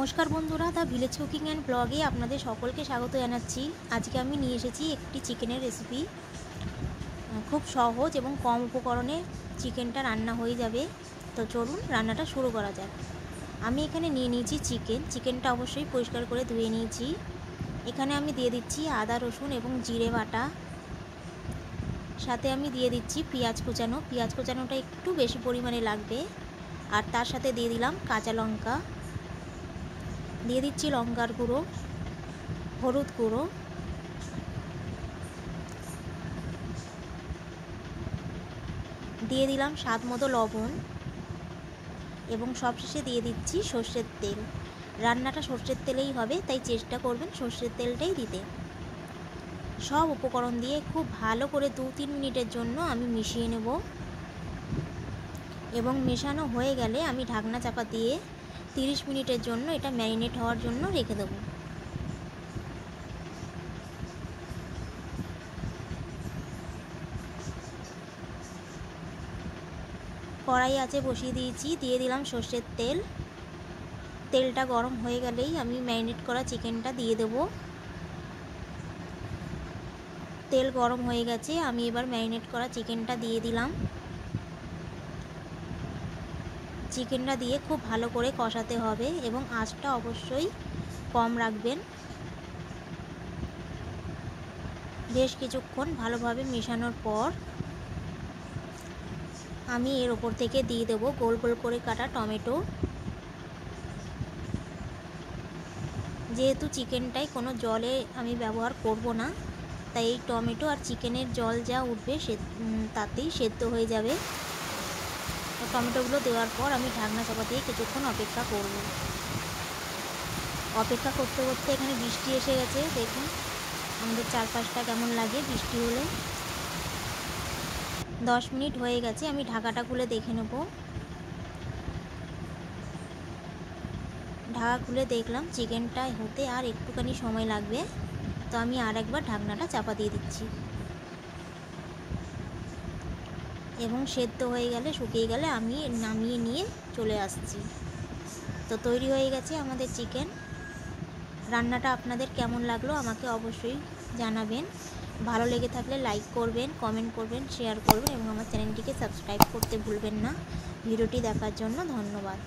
নমস্কার বন্ধুরা, the village cooking and ব্লগে আপনাদের সকলকে স্বাগত জানাচ্ছি। আজকে আমি নিয়ে এসেছি একটি চিকেনের রেসিপি। খুব সহজ এবং কম উপকরণে চিকেনটা রান্না হয়ে যাবে। তো চলুন রান্নাটা শুরু করা যাক। আমি এখানে নিয়ে নিয়েছি চিকেনটা অবশ্যই পরিষ্কার করে ধুয়ে নিয়েছি। এখানে আমি দিয়ে দিচ্ছি আদা রসুন এবং জিরে বাটা, সাথে আমি দিয়ে দিচ্ছি পেঁয়াজ কুচানোটা একটু বেশি পরিমাণে লাগবে। আর তার সাথে দিয়ে দিলাম কাঁচা লঙ্কা, দিয়ে দিচ্ছি লঙ্কার গুঁড়ো, হলুদ গুঁড়ো, দিয়ে দিলাম স্বাদ মতো লবণ এবং সবশেষে দিয়ে দিচ্ছি সর্ষের তেল। রান্নাটা সর্ষের তেলেই হবে, তাই চেষ্টা করবেন সর্ষের তেলটাই দিতে। সব উপকরণ দিয়ে খুব ভালো করে 2-3 মিনিটের জন্য আমি মিশিয়ে নেব এবং মেশানো হয়ে গেলে আমি ঢাকনা চাপা দিয়ে 30 মিনিটের জন্য এটা ম্যারিনেট হওয়ার জন্য রেখে দেবো। কড়াই আছে বসিয়ে দিয়েছি, দিয়ে দিলাম সর্ষের তেল। তেলটা গরম হয়ে গেলেই আমি ম্যারিনেট করা চিকেনটা দিয়ে দেব। তেল গরম হয়ে গেছে, আমি এবার ম্যারিনেট করা চিকেনটা দিয়ে দিলাম। চিকেনটা দিয়ে খুব ভালো করে কষাতে হবে এবং আঁচটা অবশ্যই কম রাখবেন। বেশ কিছুক্ষণ ভালোভাবে মেশানোর পর আমি এর ওপর থেকে দিয়ে দেবো গোল গোল করে কাটা টমেটো। যেহেতু চিকেনটায় কোনো জলে আমি ব্যবহার করব না, তাই এই টমেটো আর চিকেনের জল যা উঠবে তাতেই সেদ্ধ হয়ে যাবে। তো টমেটোগুলো দেওয়ার পর আমি ঢাকনা চাপা দিয়ে কিছুক্ষণ অপেক্ষা করব। অপেক্ষা করতে করতে এখানে বৃষ্টি এসে গেছে। দেখুন আমাদের চারপাশটা কেমন লাগে বৃষ্টি হলে। 10 মিনিট হয়ে গেছে, আমি ঢাকাটা খুলে দেখে নেব। ঢাকা খুলে দেখলাম চিকেনটা হতে আর একটুখানি সময় লাগবে, তো আমি আর একবার ঢাকনাটা চাপা দিয়ে দিচ্ছি এবং সেদ্ধ হয়ে গেলে শুকিয়ে গেলে আমি নামিয়ে নিয়ে চলে আসছি। তো তৈরি হয়ে গেছে আমাদের চিকেন। রান্নাটা আপনাদের কেমন লাগলো আমাকে অবশ্যই জানাবেন। ভালো লেগে থাকলে লাইক করবেন, কমেন্ট করবেন, শেয়ার করবেন এবং আমার চ্যানেলটিকে সাবস্ক্রাইব করতে ভুলবেন না। ভিডিওটি দেখার জন্য ধন্যবাদ।